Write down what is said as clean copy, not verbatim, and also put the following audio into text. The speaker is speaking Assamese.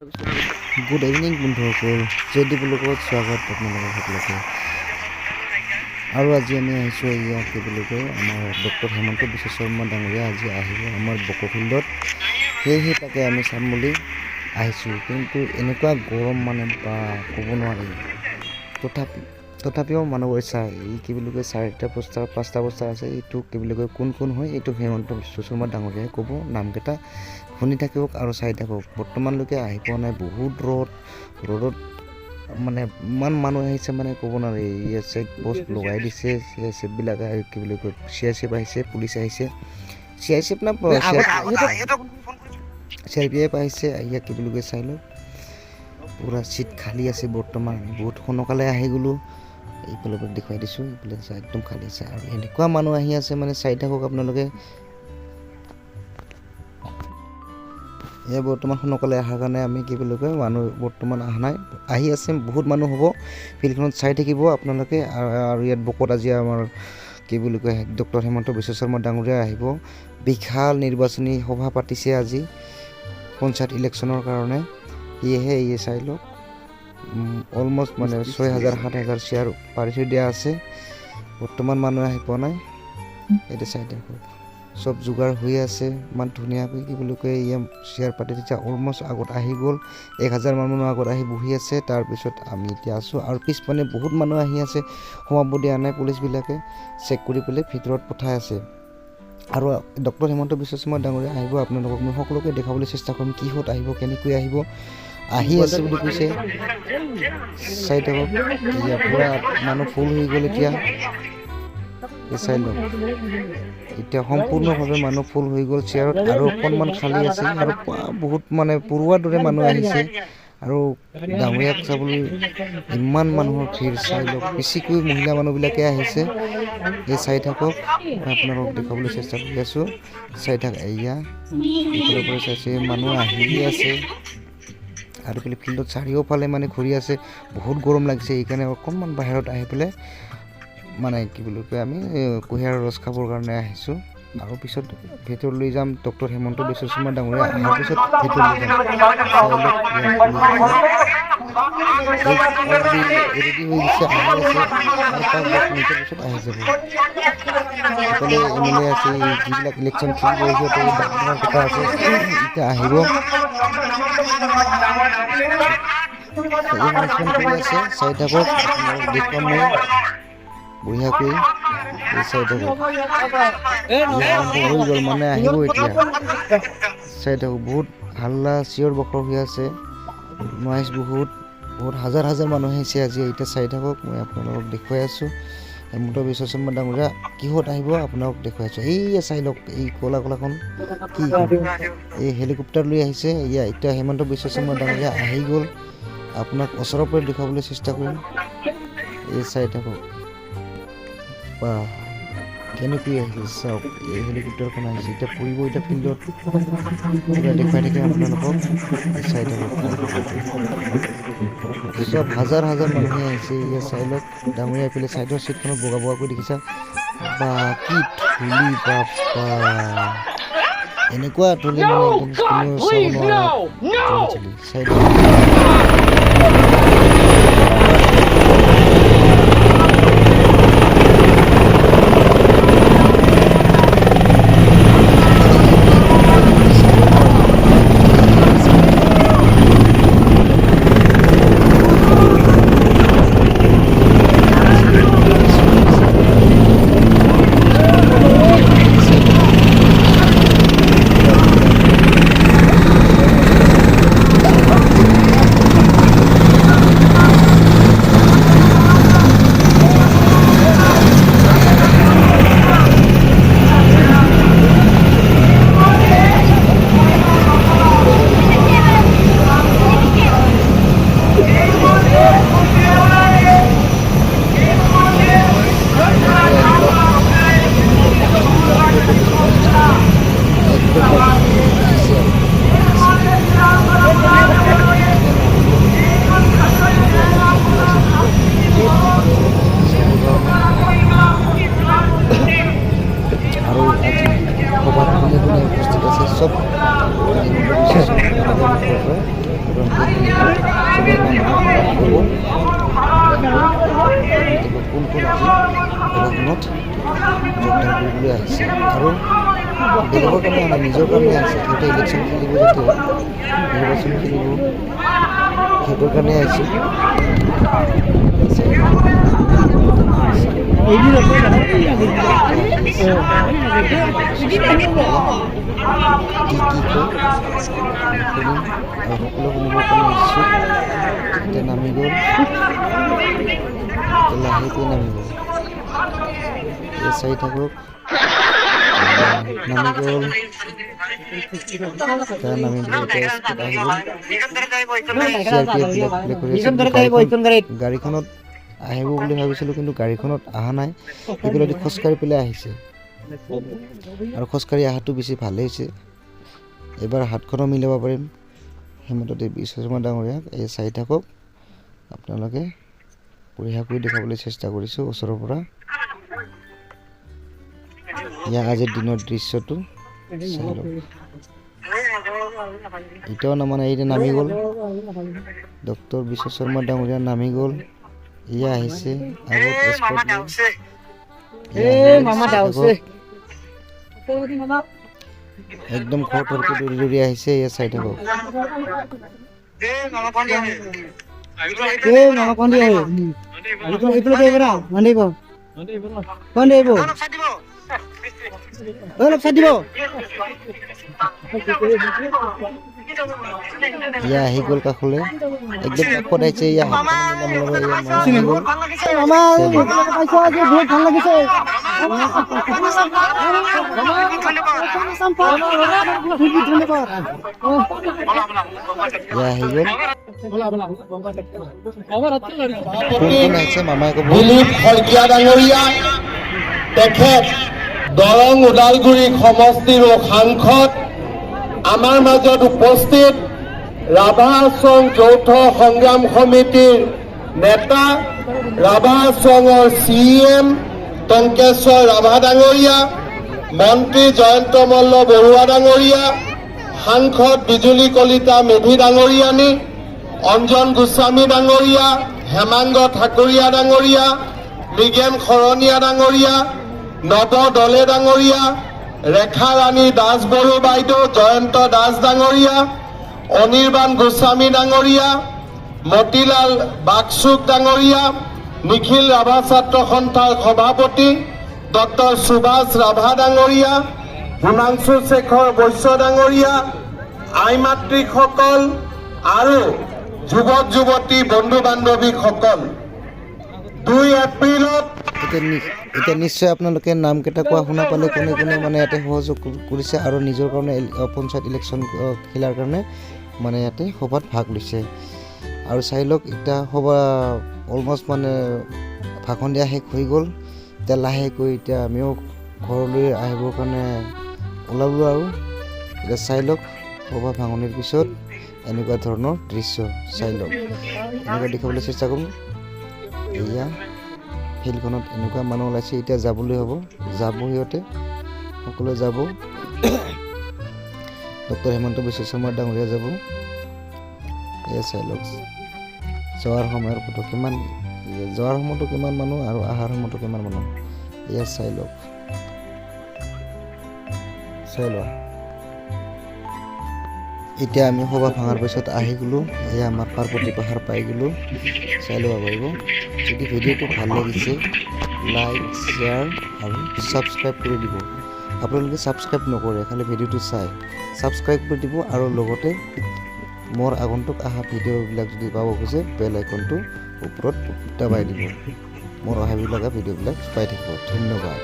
गुड इवनिंग बंधुসকল जेडी ब्लॉगत स्वागत আপোনালোকক সকলোকে আৰু আজি আমি আহিছো ইয়া কি বুলি কয় আমাৰ ডক্টৰ হেমন্ত বিশ্ব শৰ্মা ডাঙৰীয়া আজি আহিব আমাৰ বকো ফিল্ডত সেই তাকে আমি চাম বুলি আহিছো কিন্তু এনেকুৱা গৰম মানে বা ক'ব নোৱাৰি তথাপিও মানুহ চাই এই কি বুলি কয় 4টা পোষ্টাৰ 5টা পোষ্টাৰ আছে এইটো কি বুলি কয় কোন হয় এইটো হেমন্ত বিশ্ব শৰ্মা ডাঙৰীয়াই ক'ব নামকেইটা শুনি থাকিব আৰু চাই থাকক বৰ্তমানলৈকে আহি পোৱা নাই বহুত ৰ'দত মানে ইমান মানুহ আহিছে মানে ক'ব নোৱাৰি চেক পোষ্ট লগাই দিছে চিএছএফ বিলাক কি বুলি কয় চিএছএফ আহিছে পুলিচ আহিছে চিএছএফ না চিআৰপিএফ আহিছে ইয়া কি বুলি কয় চাই লওক পুৰা চিট খালী আছে বৰ্তমান বহুত সোনকালে আহি গ'লো এইফালে দেখুৱাই দিছোঁ এইফালে একদম খালী আছে আৰু এনেকুৱা মানুহ আহি আছে মানে চাই থাকক আপোনালোকে বৰ্তমান সোনকালে অহাৰ কাৰণে আমি কি বুলি কয় মানুহ বৰ্তমান অহা নাই আহি আছে বহুত মানুহ হ'ব ফিল্ডখনত চাই থাকিব আপোনালোকে আৰু ইয়াত বকত আজি আমাৰ কি বুলি কয় ডক্টৰ হেমন্ত বিশ্ব শৰ্মা ডাঙৰীয়া আহিব বিশাল নিৰ্বাচনী সভা পাতিছে আজি পঞ্চায়ত ইলেকশ্যনৰ কাৰণে সেয়েহে চাই লওক অলমষ্ট মানে 6,000-7,000 চেয়াৰ পাৰিছোঁ দিয়া আছে বৰ্তমান মানুহ আহি পোৱা নাই এইটো চাই থাকক সব যোগাৰ হৈ আছে ইমান ধুনীয়াকৈ কি বুলি কয় চেয়াৰ পাতি দিছে অলমষ্ট আগত আহি গ'ল 1,000 মানুহ আগত আহি বহি আছে তাৰপিছত আমি এতিয়া আছোঁ আৰু পিছপানে বহুত মানুহ আহি আছে সোমাব দিয়া নাই পুলিচবিলাকে চেক কৰি পেলাই ভিতৰত পঠাই আছে আৰু ডক্টৰ হেমন্ত বিশ্ব শৰ্মা ডাঙৰীয়া আহিব আপোনালোকক মই সকলোকে দেখাবলৈ চেষ্টা কৰিম কিহত আহিব কেনেকৈ আহিব আহি আছে বুলি কৈছে চাই থাকক পুৰা মানুহ ফুল হৈ গ'ল এতিয়া চাই লওক এতিয়া সম্পূৰ্ণভাৱে মানুহ ফুল হৈ গ'ল চেয়াৰত আৰু অকণমান খালী আছে আৰু বহুত মানে পৰুৱাৰ দৰে মানুহ আহিছে আৰু ডাঙৰীয়াক চাবলৈ ইমান মানুহৰ ভিৰ চাই লওক বেছিকৈ মহিলা মানুহবিলাকে আহিছে চাই থাকক আপোনালোকক দেখাবলৈ চেষ্টা কৰি আছোঁ চাই থাক এইফালৰ পৰা চাইছে মানুহ আহি আছে আৰু ফিল্ডত চাৰিওফালে মানে ঘূৰি আছে বহুত গৰম লাগিছে সেইকাৰণে অকণমান বাহিৰত আহি পেলাই মানে কি বুলি কয় আমি কুঁহিয়াৰৰ ৰস খাবৰ কাৰণে আহিছোঁ আৰু পিছত ভিতৰলৈ যাম ডক্টৰ হেমন্ত বিশ্ব শৰ্মা ডাঙৰীয়া অহাৰ পিছত ভিতৰলৈ যাম ৰেডি হৈ গৈছে আহি আছে আৰু 5 মিনিটৰ পিছত আহি যাব ইফালে MLA আছে যিবিলাক ইলেকশ্যন খেলিব সিহঁতে ডাঙৰ কথা আছে এতিয়া আহিব ইলেকশ্যন কৰি আছে চাই থাকক দেখুৱাম মই বঢ়িয়াকৈ চাই থাকক হৈ গ'ল মানে আহিব এতিয়া চাই থাকক বহুত হাল্লা চিঞৰ বাখৰ হৈ আছে নইজ বহুত হাজাৰ মানুহ আহিছে আজি এতিয়া চাই থাকক মই আপোনালোকক দেখুৱাই আছোঁ হেমন্ত বিশ্ব শৰ্মা ডাঙৰীয়া কিহত আহিব আপোনালোকক দেখুৱাই আছোঁ চাই লওক এই ক'লাখন কি এই হেলিকপ্টাৰ লৈ আহিছে এতিয়া হেমন্ত বিশ্ব শৰ্মা ডাঙৰীয়া আহি গ'ল আপোনাক ওচৰৰ পৰা দেখুৱাবলৈ চেষ্টা কৰিম চাই থাকক বা কেনেকৈ আহিছে চাওক এই হেলিকপ্টাৰখন আহিছে এতিয়া পৰিব এতিয়া ফিল্ডত পুৰা দেখুৱাই থাকে আপোনালোকক চাই থাকক চব হাজাৰ মানুহে আহিছে চাই লওক ডাঙৰীয়া পেলাই চাইডৰ চিটখনত বগা কৰি দেখিছা বা কি ধূলি বাপা এনেকুৱা ধূলি মানে কোনেও চাব নোৱাৰে চাই কোন কোন আজি ভৈৰৱকুণ্ডত যোগদান কৰিবলৈ আহিছে আৰু বেলেগৰ কাৰণে অহা নাই, নিজৰ কাৰণে আহিছে। সিহঁতে ইলেকশ্যন খেলিব, যাতে নিৰ্বাচন খেলিব, সিহঁতৰ কাৰণে আহিছে। সকলো শুনিবৰ কাৰণে ইচ্ছুক। এতিয়া নামি গ'ল, লাহেকৈ নামিব। চাই থাকক, নামি গ'ল, গাড়ীখনত আহিব বুলি ভাবিছিলোঁ, কিন্তু গাড়ীখনত অহা নাই। সেইফালেদি খোজকাঢ়ি পেলাই আহিছে আৰু খোজকাঢ়ি অহাটো বেছি ভালেই হৈছে। এইবাৰ হাতখনো মিলাব পাৰিম হিমন্ত বিশ্ব শৰ্মা ডাঙৰীয়াক। এই চাই থাকক, আপোনালোকে পৰীক্ষা কৰি দেখাবলৈ চেষ্টা কৰিছোঁ ওচৰৰ পৰা। ইয়াৰ আজিৰ দিনৰ দৃশ্যটো চাই লওক। এতিয়াও নামানে, এতিয়া নামি গ'ল। ডক্টৰ বিশ্ব শৰ্মা ডাঙৰীয়া নামি গ'ল। ইয়া আহিছে আৰু একদম খৰ খৰকৈ দৌৰি দৌৰি আহিছে। ইয়া চাই থাকক। ইয়া আহি গ'ল কাষলে, একদম কাষত আহিছে। ইয়া দিলীপ শইকীয়া ডাঙৰীয়া, তেখেত দৰং ওদালগুৰি সমষ্টিৰ সাংসদ, আমাৰ মাজত উপস্থিত ৰাভা আশ্ৰম যৌথ সংগ্ৰাম সমিতিৰ নেতা, ৰাভা আশ্ৰমৰ CM টংকেশ্বৰ ৰাভা ডাঙৰীয়া, মন্ত্ৰী জয়ন্ত মল্ল বৰুৱা ডাঙৰীয়া, সাংসদ বিজুলী কলিতা মেধি ডাঙৰীয়ানী, অঞ্জন গোস্বামী ডাঙৰীয়া, হেমাংগ ঠাকুৰীয়া ডাঙৰীয়া, মৃগেন শৰণীয়া ডাঙৰীয়া, নৱ দলে ডাঙৰীয়া, ৰেখা ৰাণী দাস বড়ো বাইদেউ, জয়ন্ত দাস ডাঙৰীয়া, অনিৰ্বাণ গোস্বামী ডাঙৰীয়া, মতিলাল বাগচুক ডাঙৰীয়া, নিখিল ৰাভা ছাত্ৰ সন্থাৰ সভাপতি ডক্টৰ সুভাষ ৰাভা ডাঙৰীয়া, হিমাংশু শেখৰ বৈশ্য ডাঙৰীয়া, আই মাতৃসকল আৰু যুৱক যুৱতী বন্ধু বান্ধৱীসকল, 2 এপ্ৰিলত এতিয়া নিশ্চয় আপোনালোকে নামকেইটা কোৱা শুনা পালে কোনে কোনে মানে ইয়াতে সহযোগ কৰিছে আৰু নিজৰ কাৰণে পঞ্চায়ত ইলেকশ্যন খেলাৰ কাৰণে মানে ইয়াতে সভাত ভাগ লৈছে। আৰু চাই লওক, এতিয়া সভা অলমষ্ট মানে ভাষণ দিয়া শেষ হৈ গ'ল। এতিয়া লাহেকৈ এতিয়া আমিও ঘৰলৈ আহিবৰ কাৰণে ওলালোঁ আৰু এতিয়া চাই লওক সভা ভাঙনিৰ পিছত এনেকুৱা ধৰণৰ দৃশ্য চাই লওক। এনেকুৱা দেখাবলৈ চেষ্টা কৰিম। এয়া ফিল্ডখনত এনেকুৱা মানুহ ওলাইছে। এতিয়া যাবলৈ হ'ব, যাব সিহঁতে সকলোৱে যাব। ডক্টৰ হিমন্ত বিশ্ব শৰ্মা ডাঙৰীয়া যাব। এয়া চাই লওক, যোৱাৰ সময়ৰ ফটো কিমান, যোৱাৰ সময়তো কিমান মানুহ আৰু অহাৰ সময়তো কিমান মানুহ। এয়া চাই লওক, চাই লোৱা। এতিয়া আমি সভা ভাঙাৰ পিছত আহি গ'লোঁ। এয়া আমাৰ পাৰ্বতী পাহাৰ পাই গ'লোঁ। চাই ল'ব পাৰিব। যদি ভিডিঅ'টো ভাল লাগিছে, লাইক, শ্বেয়াৰ আৰু ছাবস্ক্ৰাইব কৰি দিব। আপোনালোকে ছাবস্ক্ৰাইব নকৰে, খালি ভিডিঅ'টো চাই ছাবস্ক্ৰাইব কৰি দিব আৰু লগতে মোৰ আগন্তুক অহা ভিডিঅ'বিলাক যদি পাব খোজে বেল আইকনটো ওপৰত দবাই দিব। মোৰ অহাবিলাক ভিডিঅ'বিলাক পাই থাকিব। ধন্যবাদ।